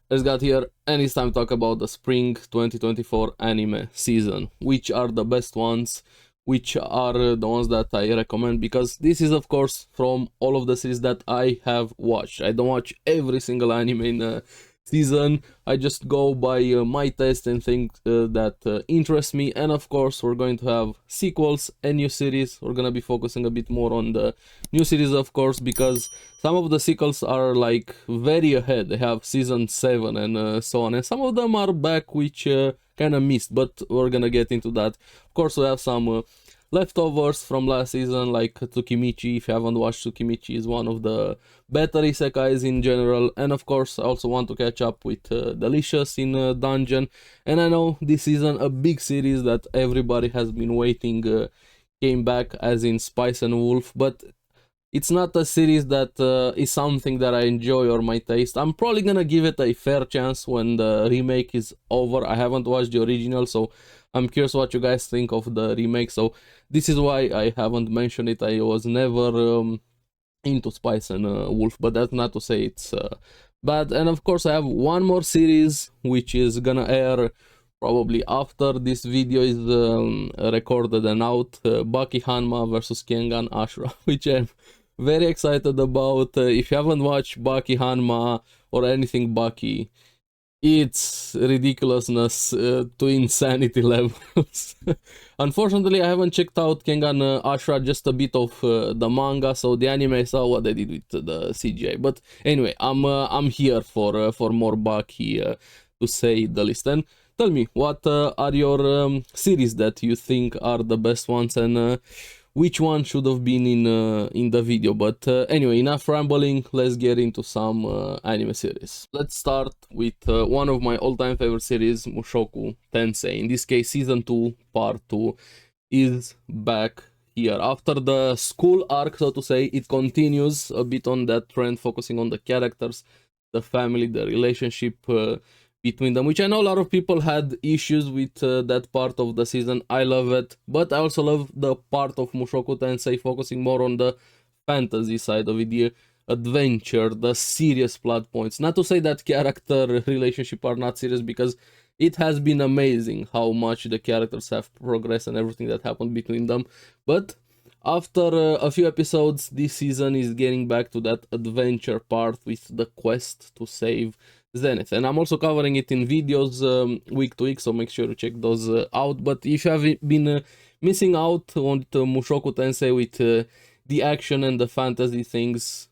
Let's get here, and it's time to talk about the spring 2024 anime season. Which are the best ones? Which are the ones that I recommend? Because this is, of course, from all of the series that I have watched. I don't watch every single anime in a season. I just go by my taste and things that interest me. And of course, we're going to have sequels and new series. We're gonna be focusing a bit more on the new series, of course, because some of the sequels are like very ahead. They have season 7 and so on, and some of them are back which kind of missed, but we're gonna get into that. Of course, we have some leftovers from last season, like Tsukimichi. If you haven't watched, Tsukimichi is one of the better isekais in general. And of course, I also want to catch up with Delicious in Dungeon. And I know this season a big series that everybody has been waiting came back, as in Spice and Wolf, but it's not a series that is something that I enjoy or my taste. I'm probably gonna give it a fair chance when the remake is over. I haven't watched the original, so I'm curious what you guys think of the remake. So this is why I haven't mentioned it. I was never into Spice and Wolf, but that's not to say it's bad. And of course, I have one more series which is gonna air probably after this video is recorded and out. Baki Hanma versus Kengan Ashura, which I'm very excited about. If you haven't watched Baki Hanma or anything Baki, it's ridiculousness to insanity levels. Unfortunately, I haven't checked out Kengan Ashura, just a bit of the manga, so the anime I saw what they did with the CGI. But anyway, I'm here for more Baki, to say the least. And tell me, what are your series that you think are the best ones, and which one should have been in the video? But anyway, enough rambling, let's get into some anime series. Let's start with one of my all-time favorite series, Mushoku Tensei. In this case, season 2 part 2 is back here after the school arc, so to say. It continues a bit on that trend, focusing on the characters, the family, the relationship between them, which I know a lot of people had issues with that part of the season. I love it, but I also love the part of Mushoku Tensei focusing more on the fantasy side of it, the adventure, the serious plot points. Not to say that character relationship are not serious, because it has been amazing how much the characters have progressed and everything that happened between them. But after a few episodes, this season is getting back to that adventure part with the quest to save Zenith, and I'm also covering it in videos week to week, so make sure to check those out. But if you have been missing out on Mushoku Tensei with the action and the fantasy things,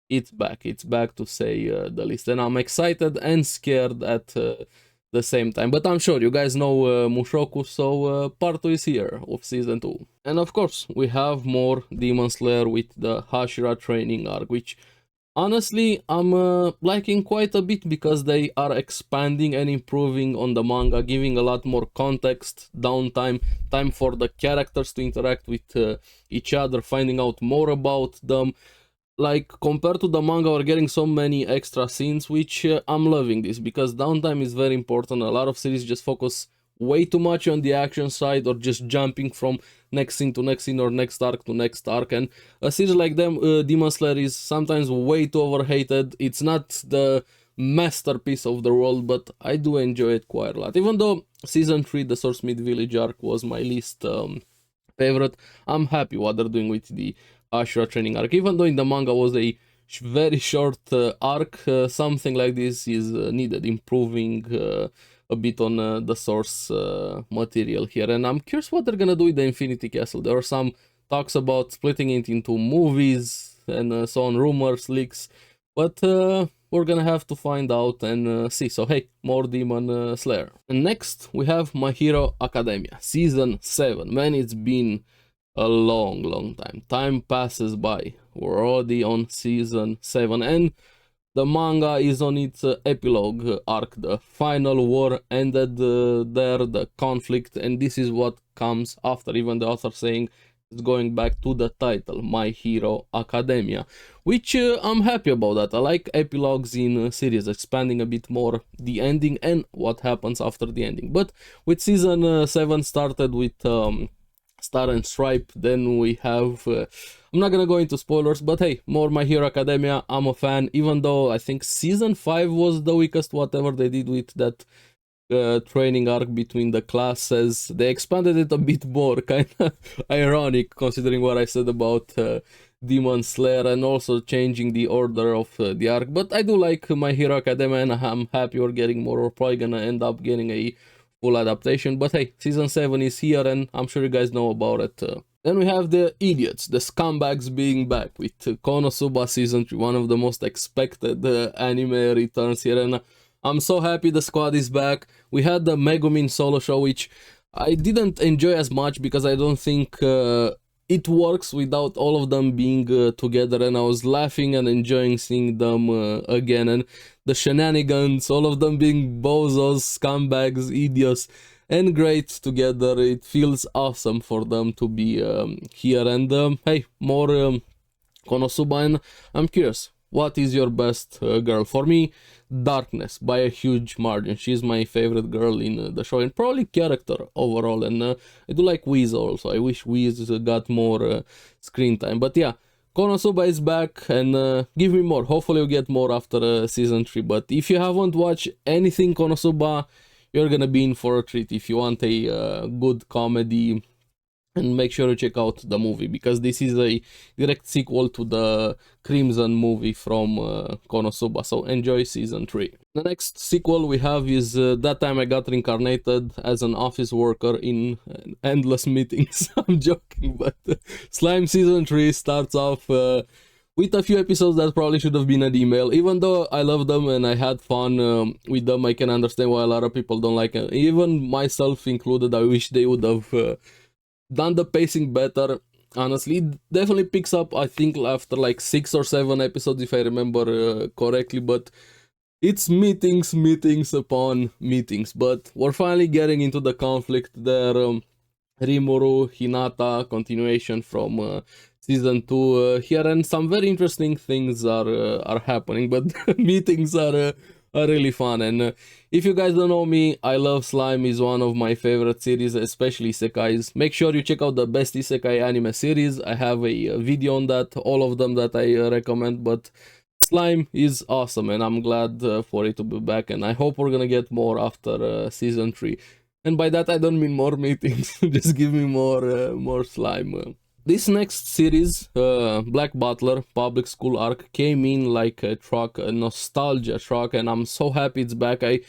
it's back to say the least, and I'm excited and scared at the same time. But I'm sure you guys know Mushoku, so part 2 is here of season 2. And of course, we have more Demon Slayer with the Hashira training arc, which honestly, I'm liking quite a bit, because they are expanding and improving on the manga, giving a lot more context, downtime, time for the characters to interact with each other, finding out more about them. Like, compared to the manga, we're getting so many extra scenes, which I'm loving this, because downtime is very important. A lot of series just focus way too much on the action side, or just jumping from next scene to next scene or next arc to next arc, and a series like them, Demon Slayer, is sometimes way too overhated. It's not the masterpiece of the world, but I do enjoy it quite a lot. Even though season 3, the Swordsmith Village arc, was my least favorite, I'm happy what they're doing with the Ashura training arc. Even though in the manga was a very short arc, something like this is needed, improving a bit on the source material here. And I'm curious what they're gonna do with the Infinity Castle. There are some talks about splitting it into movies and so on, rumors, leaks, but we're gonna have to find out and see. So hey, more Demon Slayer. And next we have My Hero Academia season 7. Man, it's been a long time. Time passes by. We're already on season 7, and the manga is on its epilogue arc. The final war ended there, the conflict, and this is what comes after. Even the author saying it's going back to the title, My Hero Academia, which I'm happy about that. I like epilogues in series, expanding a bit more the ending and what happens after the ending. But with season 7 started with Star and Stripe. Then we have, I'm not gonna go into spoilers, but hey, more My Hero Academia. I'm a fan, even though I think season 5 was the weakest, whatever they did with that training arc between the classes. They expanded it a bit more, kind of ironic considering what I said about Demon Slayer and also changing the order of the arc. But I do like My Hero Academia and I'm happy we're getting more. We're probably gonna end up getting a full adaptation. But hey, season 7 is here and I'm sure you guys know about it. Then we have the idiots, the scumbags being back with Konosuba season 3, one of the most expected anime returns here, and I'm so happy the squad is back. We had the Megumin solo show, which I didn't enjoy as much because I don't think it works without all of them being together, and I was laughing and enjoying seeing them again, and the shenanigans, all of them being bozos, scumbags, idiots, and great together. It feels awesome for them to be here, and hey, more Konosuba, and I'm curious, what is your best girl? For me, Darkness, by a huge margin. She's my favorite girl in the show, and probably character overall, and I do like Whis also. I wish Whis got more screen time, but yeah, Konosuba is back, and give me more. Hopefully you get more after season 3, but if you haven't watched anything Konosuba, you're gonna be in for a treat if you want a good comedy. And make sure to check out the movie, because this is a direct sequel to the Crimson movie from Konosuba, so enjoy season 3. The next sequel we have is That Time I Got Reincarnated as an Office Worker in Endless Meetings. I'm joking, but Slime season 3 starts off with a few episodes that probably should have been an email. Even though I love them and I had fun with them, I can understand why a lot of people don't like it. Even myself included, I wish they would have done the pacing better. Honestly, it definitely picks up, I think, after like 6 or 7 episodes, if I remember correctly, but it's meetings upon meetings. But we're finally getting into the conflict there. Rimuru, Hinata, continuation from season 2 here, and some very interesting things are happening, but meetings are really fun. And if you guys don't know me, I love Slime, is one of my favorite series, especially isekais. Make sure you check out the best isekai anime series. I have a video on that, all of them that I recommend, but Slime is awesome, and I'm glad for it to be back, and I hope we're gonna get more after season 3. And by that I don't mean more meetings, just give me more Slime. This next series, Black Butler Public School arc, came in like a truck, a nostalgia truck, and I'm so happy it's back. I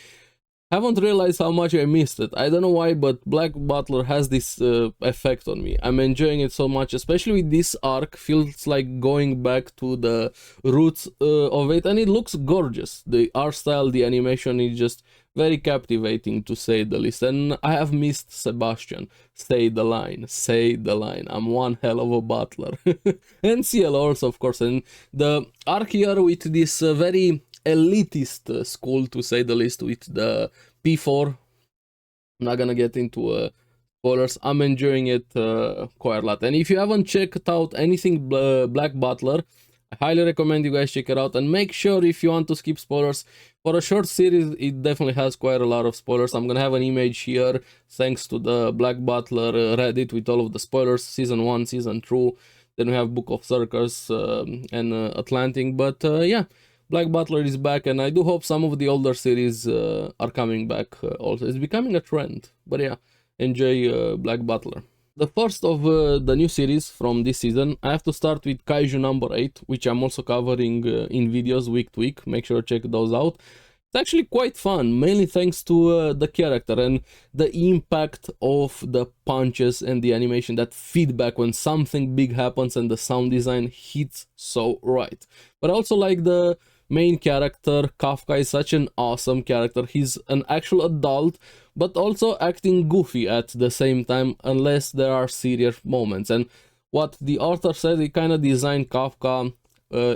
haven't realized how much I missed it. I don't know why, but Black Butler has this effect on me. I'm enjoying it so much, especially with this arc. Feels like going back to the roots of it, and it looks gorgeous. The art style, the animation is just very captivating, to say the least. And I have missed Sebastian. Say the line, say the line. I'm one hell of a butler. And CL also, of course. And the arc here with this very elitist school, to say the least, with the P4. I'm not gonna get into spoilers. I'm enjoying it quite a lot. And if you haven't checked out anything Black Butler, I highly recommend you guys check it out, and make sure, if you want to skip spoilers, for a short series it definitely has quite a lot of spoilers. I'm gonna have an image here thanks to the Black Butler Reddit with all of the spoilers, season 1, season 2. Then we have Book of Circus and Atlantic, but yeah, Black Butler is back, and I do hope some of the older series are coming back also. It's becoming a trend, but yeah, enjoy Black Butler. The first of the new series from this season, I have to start with Kaiju number 8, which I'm also covering in videos week to week. Make sure to check those out. It's actually quite fun, mainly thanks to the character and the impact of the punches and the animation, that feedback when something big happens and the sound design hits so right. But I also like the main character. Kafka is such an awesome character. He's an actual adult, but also acting goofy at the same time, unless there are serious moments. And what the author said, he kind of designed Kafka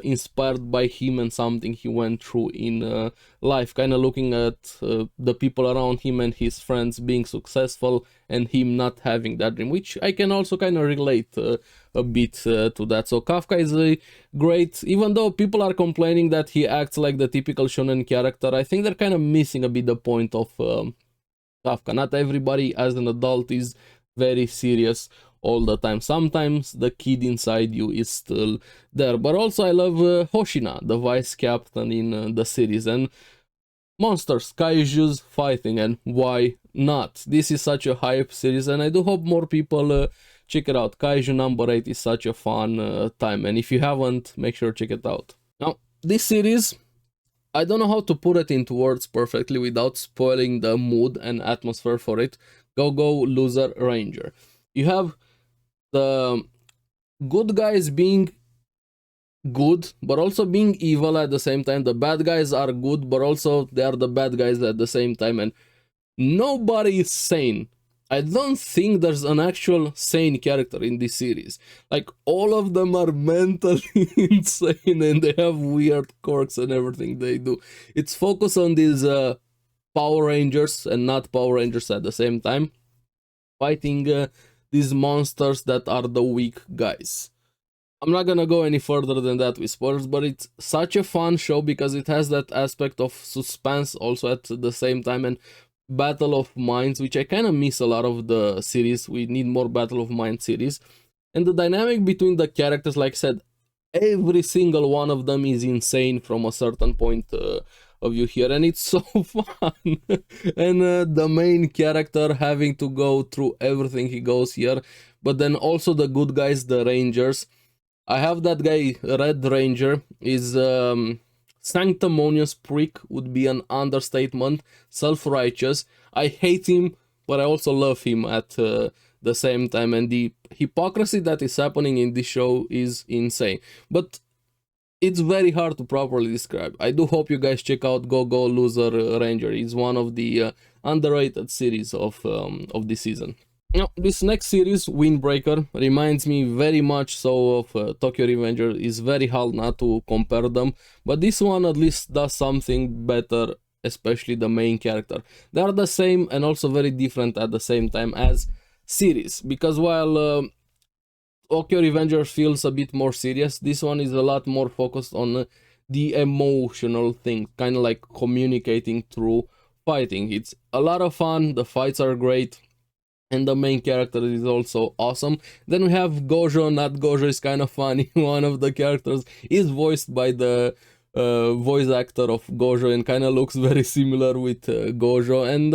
inspired by him and something he went through in life, kind of looking at the people around him and his friends being successful and him not having that dream, which I can also kind of relate a bit to that. So Kafka is a great, even though people are complaining that he acts like the typical shonen character, I think they're kind of missing a bit the point of Kafka. Not everybody as an adult is very serious all the time. Sometimes the kid inside you is still there. But also I love Hoshina, the vice captain in the series, and monsters, kaijus fighting, and why not? This is such a hype series, and I do hope more people check it out. Kaiju number 8 is such a fun time, and if you haven't, make sure to check it out. Now, this series, I don't know how to put it into words perfectly without spoiling the mood and atmosphere for it. Go Go Loser Ranger. You have the good guys being good, but also being evil at the same time. The bad guys are good, but also they are the bad guys at the same time, and nobody is sane. I don't think there's an actual sane character in this series. Like, all of them are mentally insane and they have weird quirks and everything they do. It's focused on these Power Rangers and not Power Rangers at the same time, fighting these monsters that are the weak guys. I'm not gonna go any further than that with spoilers, but it's such a fun show because it has that aspect of suspense also at the same time, and battle of minds, which I kind of miss a lot of the series. We need more battle of mind series. And the dynamic between the characters, like I said, every single one of them is insane from a certain point of view here, and it's so fun. And the main character having to go through everything he goes here, but then also the good guys, the Rangers. I have that guy, Red Ranger, is sanctimonious prick would be an understatement, self-righteous. I hate him, but I also love him at the same time, and the hypocrisy that is happening in this show is insane. But it's very hard to properly describe. I do hope you guys check out Go Go Loser Ranger. It's one of the underrated series of this season. Now, this next series, Windbreaker, reminds me very much so of Tokyo Revenger. It's very hard not to compare them, but this one at least does something better, especially the main character. They are the same and also very different at the same time as series, because while Tokyo Revenger feels a bit more serious, this one is a lot more focused on the emotional thing, kind of like communicating through fighting. It's a lot of fun, the fights are great, and the main character is also awesome. Then we have Gojo. Not Gojo is kind of funny. One of the characters is voiced by the voice actor of Gojo and kind of looks very similar with Gojo. And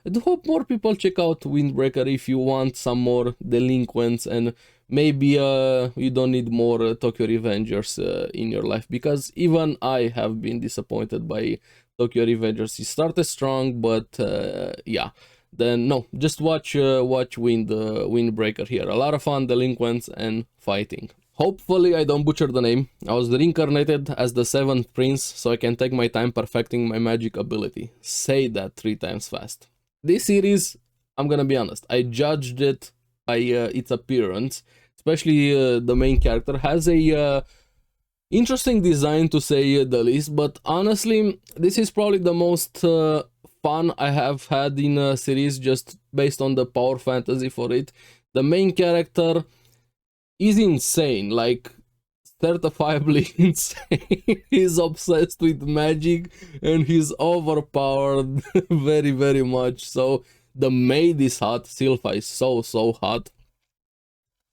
I do hope more people check out Windbreaker if you want some more delinquents, and maybe you don't need more Tokyo Revengers in your life, because even I have been disappointed by Tokyo Revengers. It started strong, but yeah. Then no, just watch Windbreaker here. A lot of fun, delinquents, and fighting. Hopefully I don't butcher the name. I was reincarnated as the 7th prince, so I can take my time perfecting my magic ability. Say that 3 times fast. This series, I'm gonna be honest, I judged it by its appearance. Especially the main character has a interesting design, to say the least, but honestly, this is probably the most fun I have had in a series, just based on the power fantasy for it. The main character is insane, like certifiably insane. He's obsessed with magic and he's overpowered very, very much. So the maid is hot, Sylpha is so hot.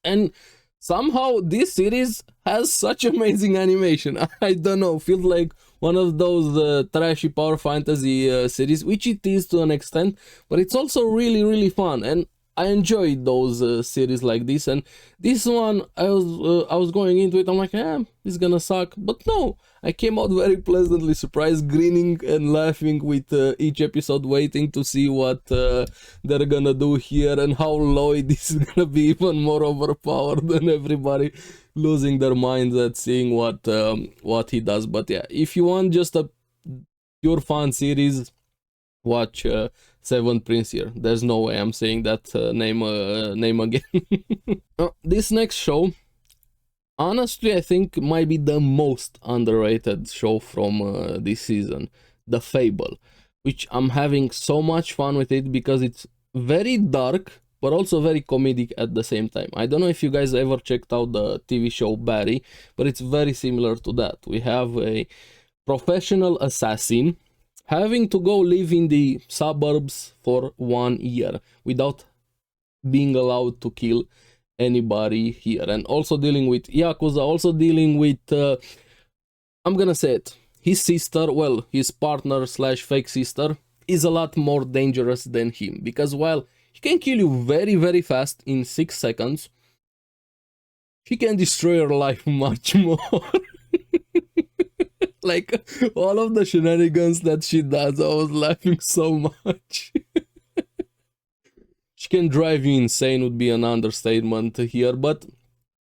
And somehow this series has such amazing animation. I don't know, feels like one of those trashy power fantasy series, which it is to an extent, but it's also really fun, and I enjoy those series like this. And this one, I was going into it, I'm like, it's gonna suck, but no, I came out very pleasantly surprised, grinning and laughing with each episode, waiting to see what they're gonna do here, and how Lloyd is gonna be even more overpowered than everybody, losing their minds at seeing what he does. But yeah, if you want just a pure fun series, watch 7th Prince here. There's no way I'm saying that name again. This next show, honestly, I think might be the most underrated show from this season, The Fable, which I'm having so much fun with it because it's very dark, but also very comedic at the same time. I don't know if you guys ever checked out the TV show Barry, but it's very similar to that. We have a professional assassin having to go live in the suburbs for 1 year without being allowed to kill anybody here. And also dealing with Yakuza, also dealing with, I'm gonna say it, his sister, well, his partner slash fake sister, is a lot more dangerous than him. Because while he can kill you very, very fast in 6 seconds, he can destroy your life much more. Like, all of the shenanigans that she does, I was laughing so much. She can drive you insane would be an understatement here, but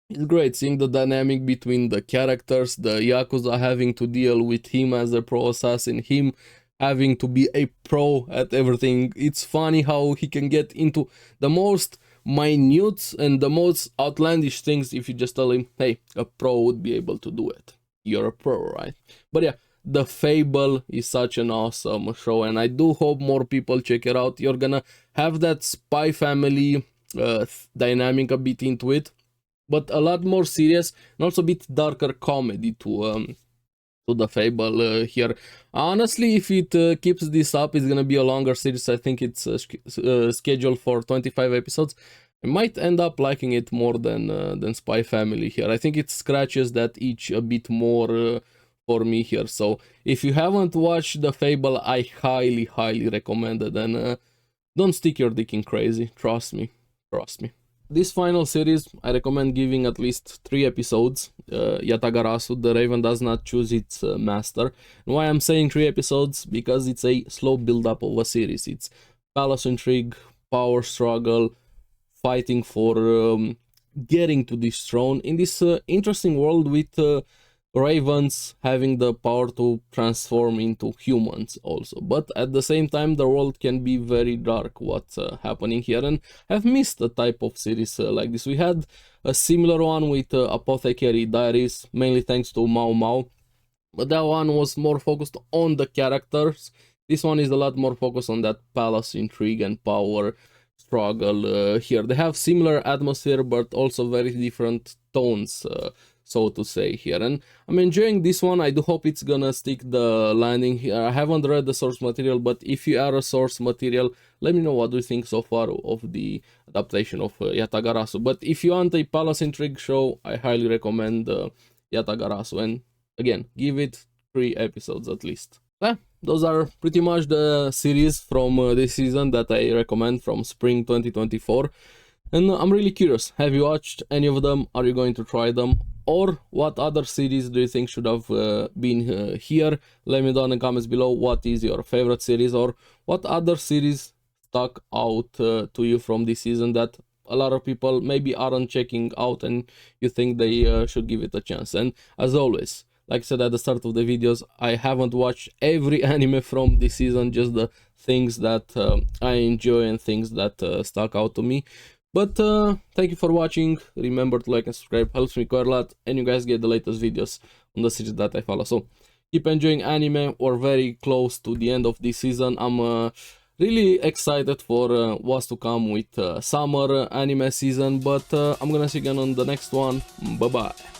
it's great seeing the dynamic between the characters, the Yakuza having to deal with him as a pro assassin, him having to be a pro at everything. It's funny how he can get into the most minute and the most outlandish things if you just tell him, hey, a pro would be able to do it. You're a pro, right? But yeah, The Fable is such an awesome show, and I do hope more people check it out. You're gonna have that Spy Family dynamic a bit into it, but a lot more serious and also a bit darker comedy to The Fable here. Honestly, if it keeps this up, it's gonna be a longer series. I think it's scheduled for 25 episodes. I might end up liking it more than Spy Family here. I think it scratches that itch a bit more for me here. So if you haven't watched The Fable, I highly, highly recommend it. And don't stick your dick in crazy. Trust me. Trust me. This final series, I recommend giving at least 3 episodes. Yatagarasu, The Raven Does Not Choose Its Master. And why I'm saying 3 episodes? Because it's a slow build-up of a series. It's palace intrigue, power struggle, fighting for getting to this throne in this interesting world with ravens having the power to transform into humans also. But at the same time, the world can be very dark what's happening here, and I've missed a type of series like this. We had a similar one with Apothecary Diaries, mainly thanks to Mao Mao, but that one was more focused on the characters. This one is a lot more focused on that palace intrigue and power struggle here. They have similar atmosphere, but also very different tones, so to say here. And I'm enjoying this one. I do hope it's gonna stick the landing here. I haven't read the source material, but if you are a source material, let me know what you think so far of the adaptation of Yatagarasu. But if you want a palace intrigue show, I highly recommend Yatagarasu. And again, give it 3 episodes at least. Yeah, those are pretty much the series from this season that I recommend from spring 2024. And I'm really curious, have you watched any of them? Are you going to try them? Or what other series do you think should have been here? Let me know in the comments below what is your favorite series, or what other series stuck out to you from this season that a lot of people maybe aren't checking out and you think they should give it a chance. And as always, like I said at the start of the videos, I haven't watched every anime from this season, just the things that I enjoy and things that stuck out to me. But thank you for watching. Remember to like and subscribe, helps me quite a lot, and you guys get the latest videos on the series that I follow. So keep enjoying anime. We're very close to the end of this season. I'm really excited for what's to come with summer anime season, but I'm gonna see you again on the next one. Bye bye.